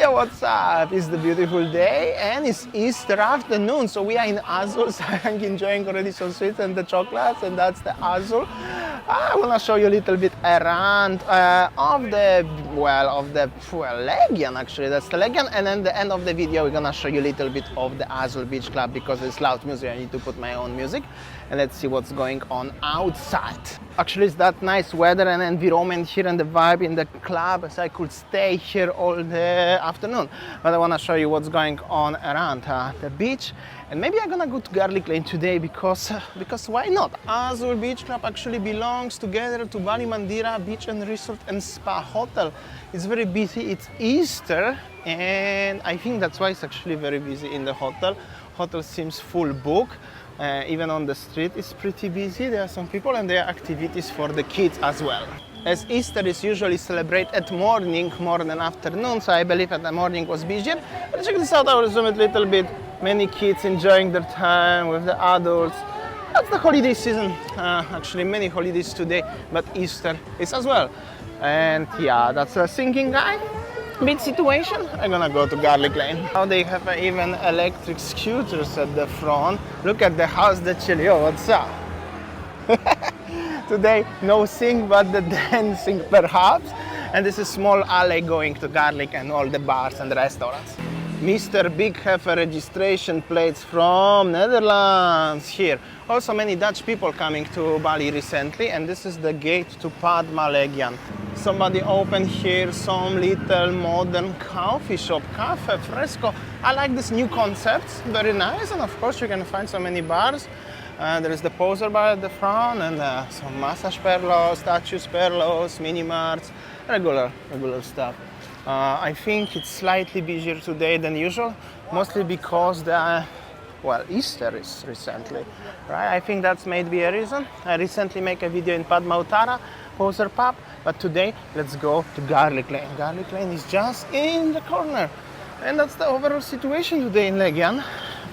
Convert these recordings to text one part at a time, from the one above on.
Yeah, what's up? It's the beautiful day and it's Easter afternoon. So we are in Azul. So I'm enjoying already some sweets and the chocolates, and that's the Azul. I want to show you a little bit around of the Legian actually. That's the Legian, and then the end of the video we're gonna show you a little bit of the Azul Beach Club because it's loud music. I need to put my own music, and let's see what's going on outside. Actually, it's that nice weather and environment here and the vibe in the club, so I could stay here all the afternoon. But I want to show you what's going on around the beach, and maybe I'm gonna go to Garlic Lane today because why not? Azul Beach Club actually belongs together to Bali Mandira Beach and Resort and Spa Hotel. It's very busy. It's Easter, and I think that's why it's actually very busy in the hotel. Hotel seems full book. Even on the street it's pretty busy. There are some people and there are activities for the kids as well. As Easter is usually celebrated at morning more than afternoon, so I believe that the morning was busier. But check this out, I will zoom it a little bit. Many kids enjoying their time with the adults. That's the holiday season. Actually many holidays today, but Easter is as well. And yeah, that's a sinking guy. Big situation. I'm gonna go to Garlic Lane. Now they have even electric scooters at the front. Look at the house, the chili. Oh, what's up? Today, no sing but the dancing perhaps. And this is a small alley going to Garlic and all the bars and restaurants. Mr. Big have a registration plates from Netherlands here. Also many Dutch people coming to Bali recently, and this is the gate to Bali Legian. Somebody opened here some little modern coffee shop, Cafe Fresco. I like this new concept, very nice, and of course you can find so many bars. There is the poser bar at the front and some massage perlos, statues perlos, mini marts, regular stuff. I think it's slightly busier today than usual, mostly because Easter is recently, right? I think that's maybe a reason. I recently made a video in Padmautara, Poser Pub, but today let's go to Garlic Lane. Garlic Lane is just in the corner, and that's the overall situation today in Legian.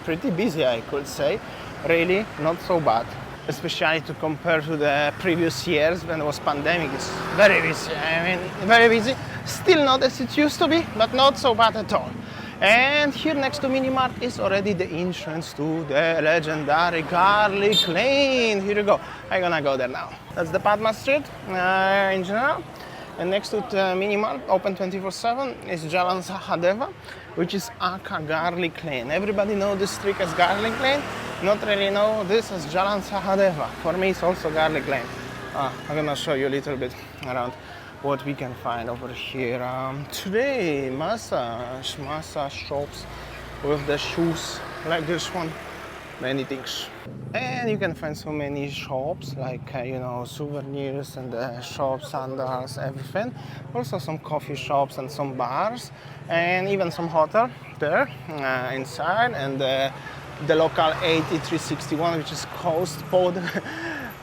Pretty busy, I could say. Really not so bad, especially to compare to the previous years when it was pandemic. It's very busy. I mean, very busy. Still not as it used to be, but not so bad at all. And here next to Minimart is already the entrance to the legendary Garlic Lane. Here you go. I'm gonna go there now. That's the Padma Street in general. And next to the Minimart, open 24/7, is Jalan Sahadeva, which is Aka Garlic Lane. Everybody know this street as Garlic Lane. Not really know this as Jalan Sahadeva. For me, it's also Garlic Lane. I'm gonna show you a little bit around what we can find over here. Today, massage shops with the shoes like this one, many things. And you can find so many shops like, souvenirs and shops, sandals, everything. Also some coffee shops and some bars, and even some hotel there inside. And the local 8361, which is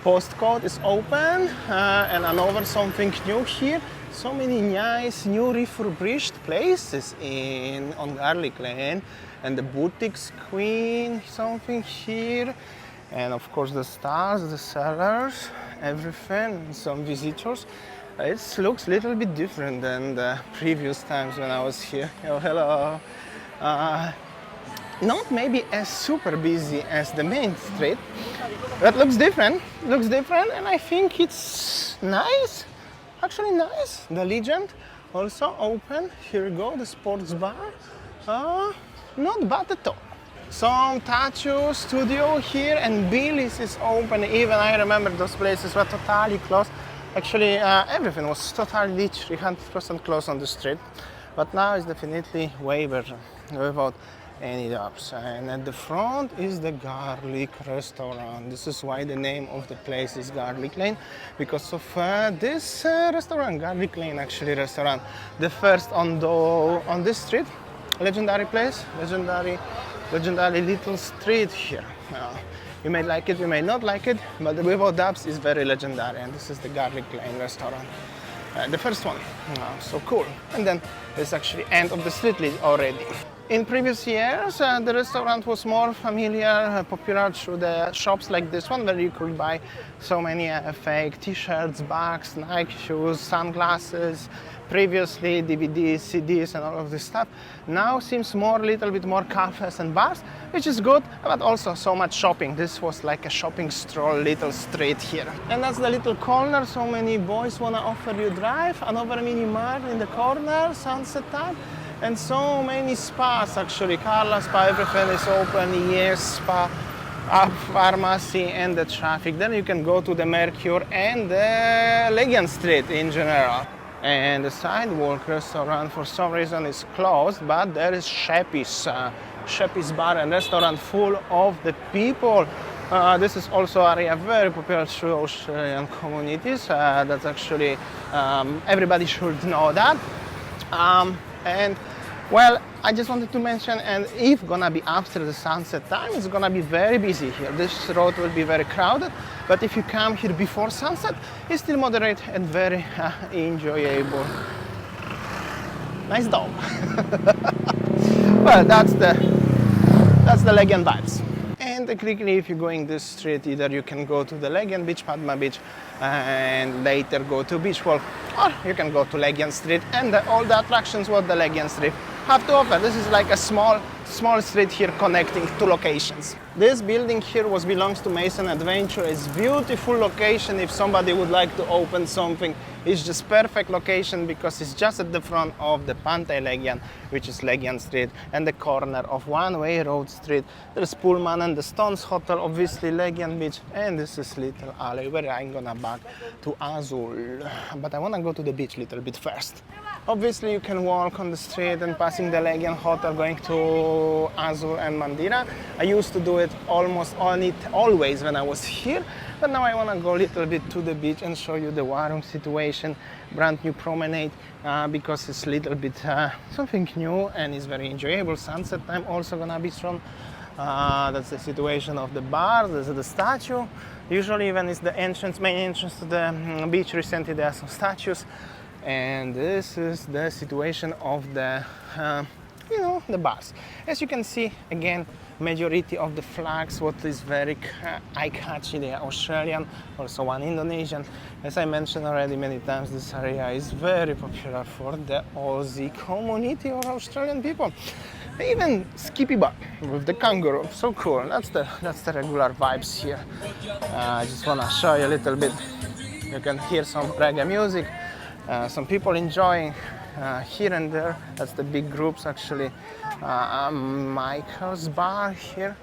postcode is open, and another something new here. So many nice new refurbished places on Garlic Lane, and the boutiques queen something here, and of course the stars, the sellers, everything, some visitors. It looks a little bit different than the previous times when I was here. Oh, hello. Not maybe as super busy as the main street, but looks different, and I think it's nice, actually nice. The Legend also open. Here you go, the sports bar, not bad at all. Some tattoo studio here, and Billy's is open. Even I remember those places were totally closed. Actually, everything was totally 300% closed on the street, but now it's definitely way better, without any doubts. And at the front is the Garlic restaurant. This is why the name of the place is Garlic Lane, because of this restaurant, Garlic Lane actually restaurant, the first on this street. Legendary place, legendary little street here. You may like it, you may not like it, but without doubts is very legendary. And this is the Garlic Lane restaurant, the first one. So cool. And then there's actually end of the street already. In previous years, the restaurant was more familiar, popular through the shops like this one, where you could buy so many fake T-shirts, bags, Nike shoes, sunglasses, previously DVDs, CDs and all of this stuff. Now seems more, little bit more cafes and bars, which is good, but also so much shopping. This was like a shopping stroll, little street here. And that's the little corner. So many boys wanna offer you drive. Another mini mart in the corner, sunset time. And so many spas actually. Carla Spa, everything is open. Yes Spa, pharmacy and the traffic. Then you can go to the Mercure and the Legian Street in general. And the sidewalk restaurant for some reason is closed, but there is Sheppy's bar and restaurant full of the people. This is also area very popular through Australian communities. That's actually everybody should know that. And well, I just wanted to mention, and if gonna be after the sunset time, it's gonna be very busy here. This road will be very crowded, but if you come here before sunset, it's still moderate and very enjoyable. Nice dog. Well, that's the Legian vibes. And quickly, if you're going this street, either you can go to the Legian Beach, Padma Beach, and later go to Beach Walk, or you can go to Legian Street and all the attractions what the Legian Street have to offer. This is like a small street here connecting two locations. This building here belongs to Mason Adventure. It's beautiful location if somebody would like to open something. It's just perfect location because it's just at the front of the Pantai Legian, which is Legian Street, and the corner of one-way road street. There's Pullman and the Stones Hotel, obviously Legian Beach, and this is little alley where I'm gonna back to Azul. But I wanna go to the beach a little bit first. Obviously you can walk on the street and passing the Legian Hotel going to Azul and Mandira. I used to do it always when I was here, but now I want to go a little bit to the beach and show you the Warung situation, brand new promenade, because it's a little bit something new and it's very enjoyable. Sunset time also gonna be strong. That's the situation of the bar. There's the statue. Usually when it's the main entrance to the beach, recently there are some statues. And this is the situation of the the bars. As you can see, again, majority of the flags, what is very eye-catchy, they are Australian, also one Indonesian. As I mentioned already many times, this area is very popular for the Aussie community or Australian people. Even Skippy Bar with the kangaroo, so cool. That's the regular vibes here. I just wanna show you a little bit. You can hear some reggae music. Some people enjoying here and there. That's the big groups actually. Michael's bar here.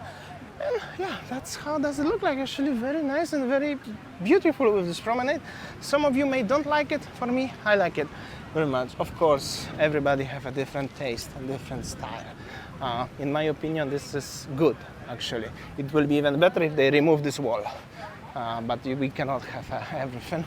And yeah, that's how does it look like. Actually very nice and very beautiful with this promenade. Some of you may don't like it. For me, I like it very much. Of course, everybody have a different taste and different style. In my opinion, this is good actually. It will be even better if they remove this wall. But we cannot have everything.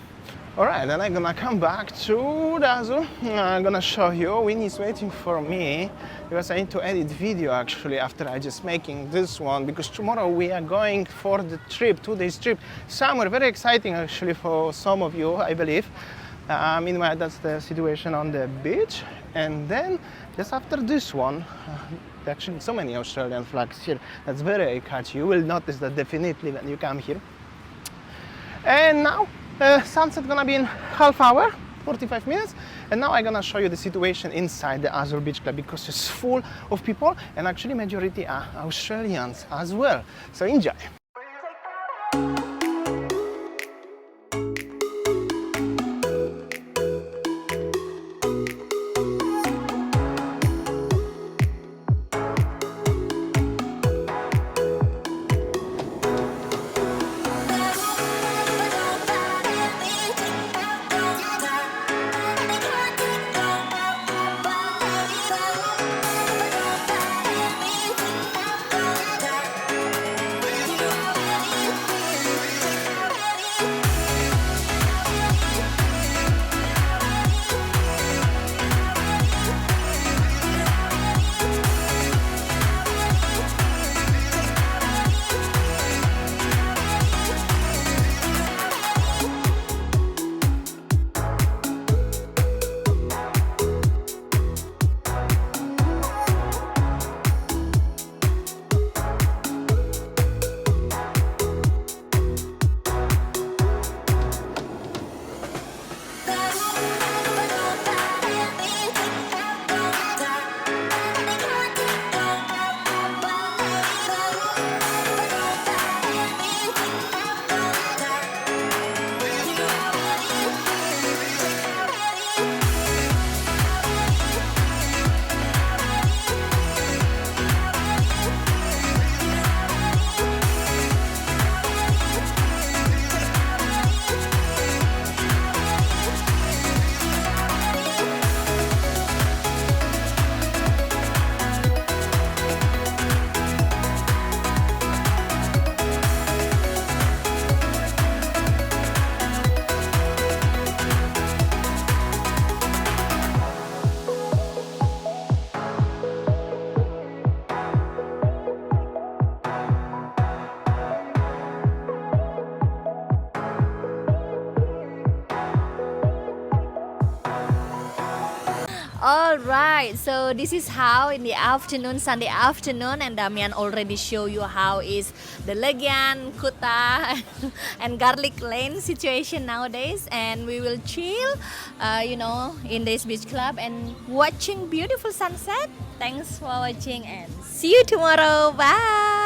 Alright, then I'm gonna come back to Azul. I'm gonna show you. Winnie's waiting for me because I need to edit video actually after I just making this one, because tomorrow we are going for the trip, 2 days trip. Somewhere very exciting actually for some of you, I believe. Meanwhile, that's the situation on the beach. And then just after this one, actually so many Australian flags here. That's very catchy. You will notice that definitely when you come here. And now sunset gonna be in half hour, 45 minutes, and now I'm gonna show you the situation inside the Azul Beach Club because it's full of people and actually majority are Australians as well. So enjoy. All right, so this is how in the afternoon, Sunday afternoon, and Damian already show you how is the Legian, Kuta, and Garlic Lane situation nowadays, and we will chill, in this beach club and watching beautiful sunset. Thanks for watching and see you tomorrow. Bye.